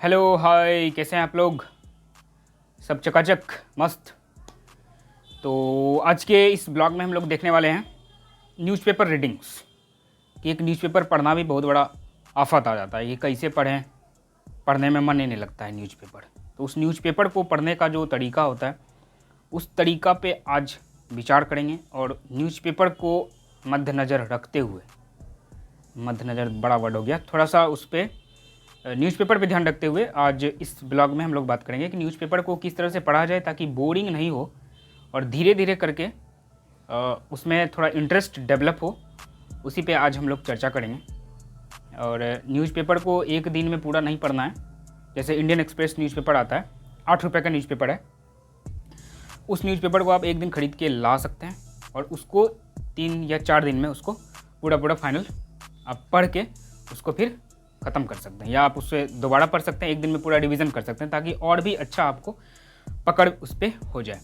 Hello hi, कैसे हैं आप लोग? सब चकाचक मस्त। तो आज के इस ब्लॉग में हम लोग देखने वाले हैं न्यूज़पेपर रीडिंग्स कि एक न्यूज़पेपर पढ़ना भी बहुत बड़ा आफत आ जाता है। ये कैसे पढ़ें, पढ़ने में मन ही नहीं लगता है न्यूज़पेपर। तो उस न्यूज़पेपर को पढ़ने का जो तरीका होता है उस तरीका पे आज विचार करेंगे और न्यूज़पेपर को मद्देनज़र रखते हुए, मद्देनज़र बड़ा वर्ड हो गया, थोड़ा सा उस पर न्यूज़पेपर पे ध्यान रखते हुए आज इस ब्लॉग में हम लोग बात करेंगे कि न्यूज़पेपर को किस तरह से पढ़ा जाए ताकि बोरिंग नहीं हो और धीरे धीरे करके उसमें थोड़ा इंटरेस्ट डेवलप हो। उसी पे आज हम लोग चर्चा करेंगे। और न्यूज़पेपर को एक दिन में पूरा नहीं पढ़ना है। जैसे इंडियन एक्सप्रेस न्यूज़पेपर आता है, 8 रुपये का न्यूज़पेपर है। उस न्यूज़पेपर को आप एक दिन खरीद के ला सकते हैं और उसको 3 या 4 दिन में उसको पूरा फाइनल आप पढ़ के उसको फिर ख़त्म कर सकते हैं, या आप उससे दोबारा पढ़ सकते हैं, एक दिन में पूरा रिवीजन कर सकते हैं ताकि और भी अच्छा आपको पकड़ उस पर हो जाए।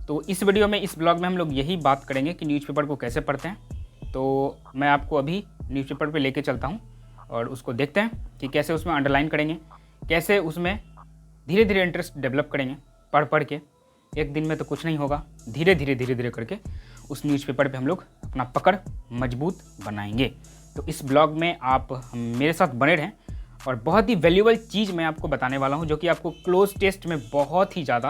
तो इस वीडियो में, इस ब्लॉग में हम लोग यही बात करेंगे कि न्यूज़पेपर को कैसे पढ़ते हैं। तो मैं आपको अभी न्यूज़पेपर पे लेके चलता हूँ और उसको देखते हैं कि कैसे उसमें अंडरलाइन करेंगे, कैसे उसमें धीरे धीरे इंटरेस्ट डेवलप करेंगे। पढ़ के एक दिन में तो कुछ नहीं होगा, धीरे धीरे करके उस न्यूज़पेपर पे हम लोग अपना पकड़ मजबूत बनाएंगे। तो इस ब्लॉग में आप मेरे साथ बने रहें और बहुत ही वैल्यूएबल चीज़ मैं आपको बताने वाला हूँ जो कि आपको क्लोज टेस्ट में बहुत ही ज़्यादा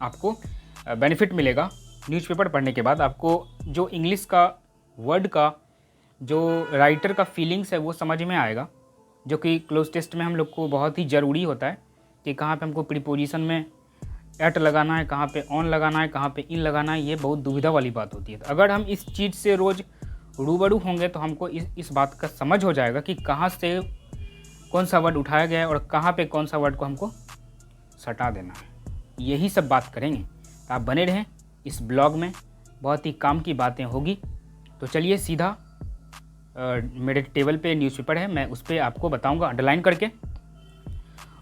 आपको बेनिफिट मिलेगा। न्यूज़पेपर पढ़ने के बाद आपको जो इंग्लिश का वर्ड का जो राइटर का फीलिंग्स है वो समझ में आएगा, जो कि क्लोज टेस्ट में हम लोग को बहुत ही ज़रूरी होता है कि कहाँ पे हमको प्रीपोजिशन में एट लगाना है, कहाँ पे ऑन लगाना है, कहाँ पे इन लगाना है। ये बहुत दुविधा वाली बात होती है। तो अगर हम इस चीज़ से रोज़ रूबरू होंगे तो हमको इस बात का समझ हो जाएगा कि कहाँ से कौन सा वर्ड उठाया गया है और कहाँ पे कौन सा वर्ड को हमको सटा देना है। यही सब बात करेंगे। तो आप बने रहें इस ब्लॉग में, बहुत ही काम की बातें होगी। तो चलिए सीधा मेरे टेबल पे न्यूज़पेपर है, मैं उस पर आपको बताऊँगा अंडरलाइन करके,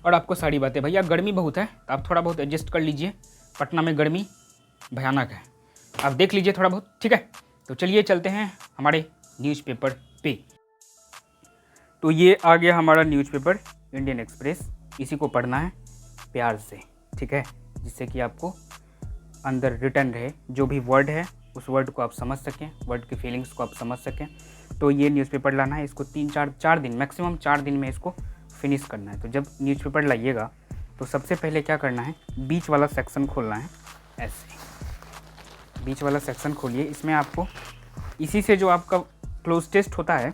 और आपको सारी बातें। भैया गर्मी बहुत है तो आप थोड़ा बहुत एडजस्ट कर लीजिए, पटना में गर्मी भयानक है, आप देख लीजिए थोड़ा बहुत, ठीक है। तो चलिए चलते हैं हमारे न्यूज़पेपर पे। तो ये आ गया हमारा न्यूज़पेपर इंडियन एक्सप्रेस। इसी को पढ़ना है प्यार से, ठीक है, जिससे कि आपको अंदर रिटर्न रहे, जो भी वर्ड है उस वर्ड को आप समझ सकें, वर्ड की फीलिंग्स को आप समझ सकें। तो ये न्यूज़पेपर लाना है, इसको 3-4 दिन, मैक्सिमम 4 दिन में इसको फिनिश करना है। तो जब न्यूज़पेपर लाइएगा तो सबसे पहले क्या करना है, बीच वाला सेक्शन खोलना है। ऐसे बीच वाला सेक्शन खोलिए। इसमें आपको इसी से जो आपका क्लोज टेस्ट होता है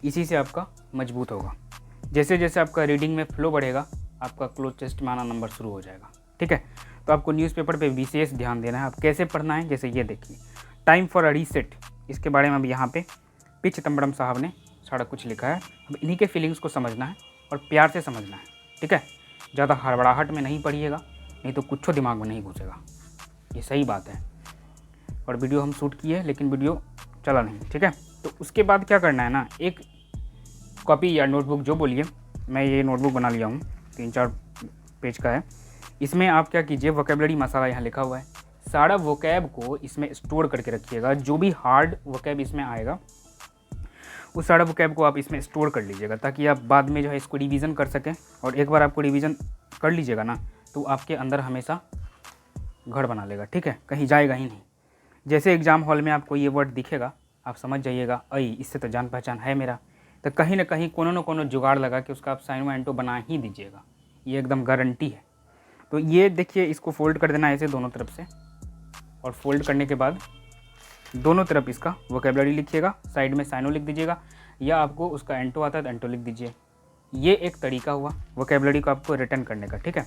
इसी से आपका मजबूत होगा। जैसे जैसे आपका रीडिंग में फ्लो बढ़ेगा आपका क्लोज टेस्ट में आना नंबर शुरू हो जाएगा, ठीक है। तो आपको न्यूज़पेपर पे विशेष ध्यान देना है। आप कैसे पढ़ना है, जैसे ये देखिए, टाइम फॉर अ रीसेट, इसके बारे में अब यहाँ पे पी चिदम्बरम साहब ने सारा कुछ लिखा है। अब इन्हीं के फीलिंग्स को समझना है और प्यार से समझना है, ठीक है। ज़्यादा हड़बड़ाहट में नहीं पढ़िएगा, नहीं तो कुछ दिमाग में नहीं घुसेगा, ये सही बात है। और वीडियो हम शूट किए लेकिन वीडियो चला नहीं, ठीक है। तो उसके बाद क्या करना है ना, एक कॉपी या नोटबुक जो बोलिए, मैं ये नोटबुक बना लिया हूँ, 3-4 पेज का है। इसमें आप क्या कीजिए, वोकेबलरी मसाला यहाँ लिखा हुआ है, सारा वोकैब को इसमें स्टोर करके रखिएगा। जो भी हार्ड वोकैब इसमें आएगा उस सारा वोकैब को आप इसमें स्टोर कर लीजिएगा ताकि आप बाद में जो है इसको रिवीजन कर सकें। और एक बार आपको रिवीजन कर लीजिएगा ना तो आपके अंदर हमेशा घर बना लेगा, ठीक है, कहीं जाएगा ही नहीं। जैसे एग्ज़ाम हॉल में आपको ये वर्ड दिखेगा आप समझ जाइएगा, अई इससे तो जान पहचान है मेरा, तो कहीं ना कहीं कोनो न कोनो जुगाड़ लगा कि उसका आप साइनो एंटो बना ही दीजिएगा, ये एकदम गारंटी है। तो ये देखिए, इसको फोल्ड कर देना है ऐसे दोनों तरफ से, और फोल्ड करने के बाद दोनों तरफ इसका वोकेबलरी लिखिएगा, साइड में साइनो लिख दीजिएगा, या आपको उसका एंटो आता है तो एंटो लिख दीजिए। ये एक तरीका हुआ वोकेबलरी को आपको रिटर्न करने का, ठीक है।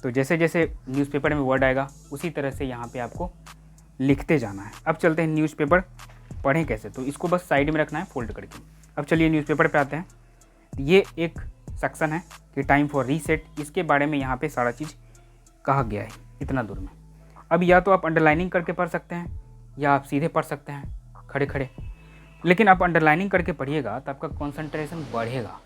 तो जैसे जैसे न्यूज़पेपर में वर्ड आएगा उसी तरह से यहाँ पे आपको लिखते जाना है। अब चलते हैं न्यूज़पेपर पढ़ें कैसे। तो इसको बस साइड में रखना है फोल्ड करके। अब चलिए न्यूज़पेपर पे आते हैं। ये एक सेक्शन है कि टाइम फॉर रीसेट, इसके बारे में यहाँ पे सारा चीज़ कहा गया है इतना दूर में। अब या तो आप अंडरलाइनिंग करके पढ़ सकते हैं या आप सीधे पढ़ सकते हैं खड़े खड़े, लेकिन आप अंडरलाइनिंग करके पढ़िएगा तो आपका कॉन्सेंट्रेशन बढ़ेगा।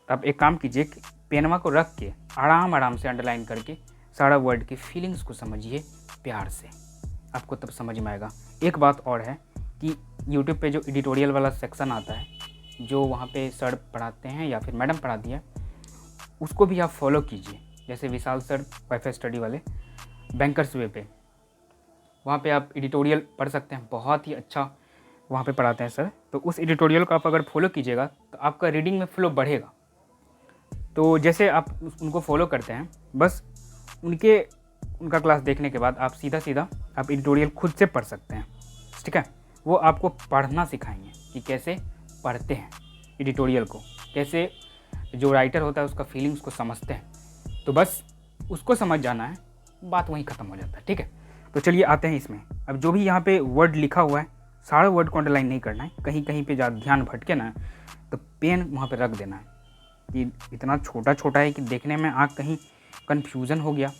तो आप एक काम कीजिए कि पेनवा को रख के आराम से अंडरलाइन करके सारा वर्ड की फीलिंग्स को समझिए प्यार से, आपको तब समझ में आएगा। एक बात और है कि यूट्यूब पे जो एडिटोरियल वाला सेक्शन आता है जो वहाँ पे सर पढ़ाते हैं या फिर मैडम पढ़ाती है उसको भी आप फॉलो कीजिए। जैसे विशाल सर वाईफाई स्टडी वाले बैंकर्स वे पे, वहाँ पे आप एडिटोरियल पढ़ सकते हैं, बहुत ही अच्छा वहाँ पे पढ़ाते हैं सर। तो उस एडिटोरियल को आप अगर फॉलो कीजिएगा तो आपका रीडिंग में फ्लो बढ़ेगा। तो जैसे आप उनको फॉलो करते हैं, बस उनका क्लास देखने के बाद आप सीधा आप एडिटोरियल खुद से पढ़ सकते हैं, ठीक है। वो आपको पढ़ना सिखाएंगे कि कैसे पढ़ते हैं एडिटोरियल को, कैसे जो राइटर होता है उसका फीलिंग्स को समझते हैं। तो बस उसको समझ जाना है, बात वहीं ख़त्म हो जाता है, ठीक है। तो चलिए आते हैं इसमें। अब जो भी यहाँ पे वर्ड लिखा हुआ है सारे वर्ड को अंडरलाइन नहीं करना है, कहीं कहीं पे ज़्यादा ध्यान भटके ना तो पेन वहाँ पे रख देना है कि इतना छोटा है कि देखने में आँख कहीं कन्फ्यूज़न हो गया,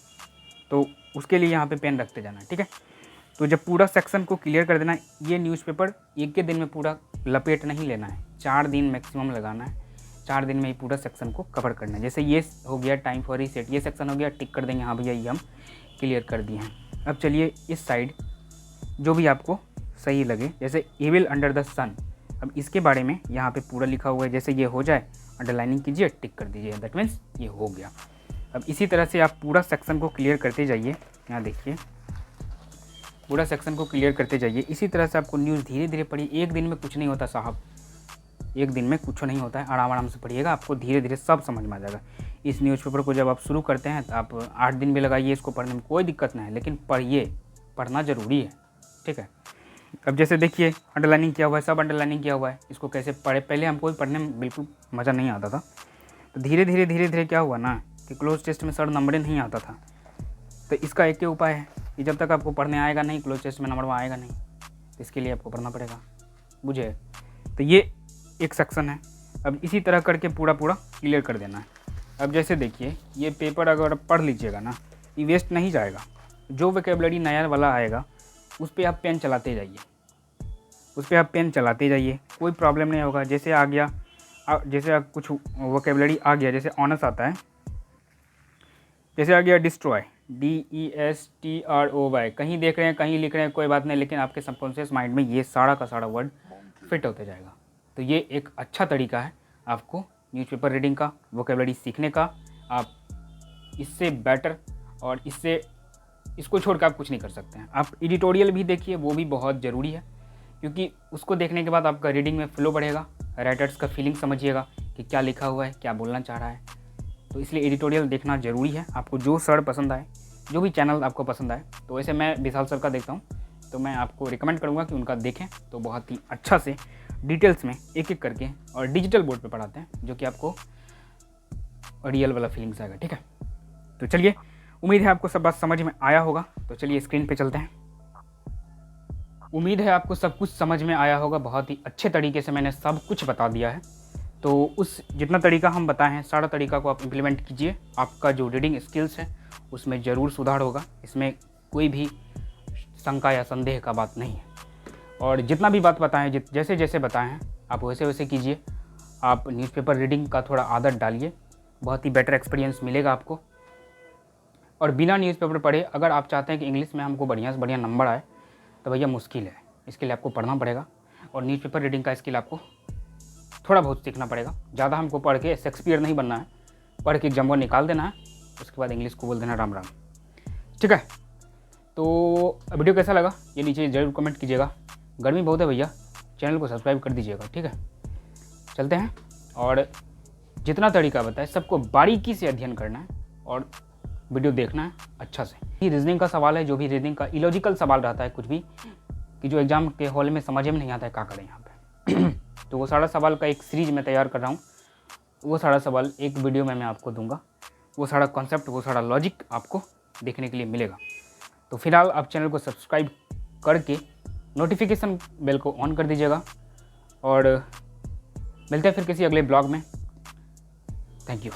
तो उसके लिए यहाँ पे पेन रखते जाना है, ठीक है। तो जब पूरा सेक्शन को क्लियर कर देना है, ये न्यूज़पेपर एक के दिन में पूरा लपेट नहीं लेना है, 4 दिन मैक्सिमम लगाना है। 4 दिन में ही पूरा सेक्शन को कवर करना है। जैसे ये हो गया टाइम फॉर रीसेट, ये सेक्शन हो गया, टिक कर देंगे हाँ भैया ये हम क्लियर कर दिए हैं। अब चलिए इस साइड जो भी आपको सही लगे, जैसे एविल अंडर द सन, अब इसके बारे में यहाँ पे पूरा लिखा हुआ है। जैसे ये हो जाए अंडरलाइनिंग कीजिए, टिक कर दीजिए, दैट मीन्स ये हो गया। अब इसी तरह से आप पूरा सेक्शन को क्लियर करते जाइए। यहाँ देखिए पूरा सेक्शन को क्लियर करते जाइए। इसी तरह से आपको न्यूज़ धीरे धीरे पढ़िए। एक दिन में कुछ नहीं होता साहब, एक दिन में कुछ नहीं होता है, आराम से पढ़िएगा, आपको धीरे धीरे सब समझ में आ जाएगा। इस न्यूज़पेपर को जब आप शुरू करते हैं तो आप 8 दिन भी लगाइए इसको पढ़ने में, कोई दिक्कत नहीं है, लेकिन पढ़िए, पढ़ना ज़रूरी है, ठीक है। अब जैसे देखिए अंडरलाइनिंग किया हुआ है, सब अंडरलाइनिंग किया हुआ है, इसको कैसे पढ़े, पहले हमको भी पढ़ने में बिल्कुल मज़ा नहीं आता था। तो धीरे धीरे क्या हुआ ना कि क्लोज टेस्ट में सर नंबर नहीं आता था। तो इसका एक ही उपाय है कि जब तक आपको पढ़ने आएगा नहीं, क्लोज टेस्ट में नंबर आएगा नहीं, तो इसके लिए आपको पढ़ना पड़ेगा, बुझे। तो ये एक सेक्शन है। अब इसी तरह करके पूरा क्लियर कर देना है। अब जैसे देखिए ये पेपर अगर पढ़ लीजिएगा ना, ये वेस्ट नहीं जाएगा। जो वोकैबुलरी नया वाला आएगा उस पर आप पेन चलाते जाइए, कोई प्रॉब्लम नहीं होगा। जैसे आ गया, जैसे कुछ वोकैबुलरी आ गया, जैसे ऑनर्स आता है, जैसे आ गया डिस्ट्रॉय, DESTROY, कहीं देख रहे हैं कहीं लिख रहे हैं, कोई बात नहीं, लेकिन आपके सबकॉन्शियस माइंड में ये सारा का सारा वर्ड फिट होते जाएगा। तो ये एक अच्छा तरीका है आपको न्यूज़पेपर रीडिंग का, वोकैबुलरी सीखने का। आप इससे बेटर और इसको छोड़कर आप कुछ नहीं कर सकते हैं। आप एडिटोरियल भी देखिए, वो भी बहुत ज़रूरी है, क्योंकि उसको देखने के बाद आपका रीडिंग में फ्लो बढ़ेगा, राइटर्स का फीलिंग समझिएगा कि क्या लिखा हुआ है, क्या बोलना चाह रहा है। तो इसलिए एडिटोरियल देखना ज़रूरी है। आपको जो सर पसंद आए, जो भी चैनल आपको पसंद आए, तो वैसे मैं विशाल सर का देखता हूँ, तो मैं आपको रिकमेंड करूँगा कि उनका देखें। तो बहुत ही अच्छा से डिटेल्स में एक एक करके और डिजिटल बोर्ड पे पढ़ाते हैं, जो कि आपको रियल वाला फीलिंग्स आएगा, ठीक है। तो चलिए, उम्मीद है आपको सब बात समझ में आया होगा। तो चलिए स्क्रीन पे चलते हैं। उम्मीद है आपको सब कुछ समझ में आया होगा। बहुत ही अच्छे तरीके से मैंने सब कुछ बता दिया है। तो उस जितना तरीका हम बताए हैं, सारा तरीका को आप इम्प्लीमेंट कीजिए। आपका जो रीडिंग स्किल्स है उसमें ज़रूर सुधार होगा, इसमें कोई भी शंका या संदेह का बात नहीं है। और जितना भी बात बताएं, जैसे जैसे बताएं हैं, आप वैसे वैसे कीजिए। आप न्यूज़पेपर रीडिंग का थोड़ा आदत डालिए, बहुत ही बेटर एक्सपीरियंस मिलेगा आपको। और बिना न्यूज़पेपर पढ़े अगर आप चाहते हैं कि इंग्लिश में हमको बढ़िया से बढ़िया नंबर आए, तो भैया मुश्किल है। इसके लिए आपको पढ़ना पड़ेगा, और न्यूज़पेपर रीडिंग का स्किल आपको थोड़ा बहुत सीखना पड़ेगा। ज़्यादा हमको पढ़ के शेक्सपियर नहीं बनना है, पढ़ के एग्जाम निकाल देना है, उसके बाद इंग्लिश को बोल देना राम राम, ठीक है। तो वीडियो कैसा लगा ये नीचे ज़रूर कमेंट कीजिएगा। गर्मी बहुत है भैया, चैनल को सब्सक्राइब कर दीजिएगा, ठीक है। चलते हैं, और जितना तरीका बताए सबको बारीकी से अध्ययन करना है और वीडियो देखना है अच्छा से। ये रीजनिंग का सवाल है, जो भी रीजनिंग का इलॉजिकल सवाल रहता है कुछ भी, कि जो एग्जाम के हॉल में समझ में नहीं आता है क्या करें यहाँ पे तो वो सारा सवाल का एक सीरीज में तैयार कर रहा हूँ। वो सारा सवाल एक वीडियो में मैं आपको दूंगा, वो सारा कॉन्सेप्ट, वो सारा लॉजिक आपको देखने के लिए मिलेगा। तो फिलहाल आप चैनल को सब्सक्राइब करके नोटिफिकेशन बेल को ऑन कर दीजिएगा, और मिलते हैं फिर किसी अगले ब्लॉग में। Thank you.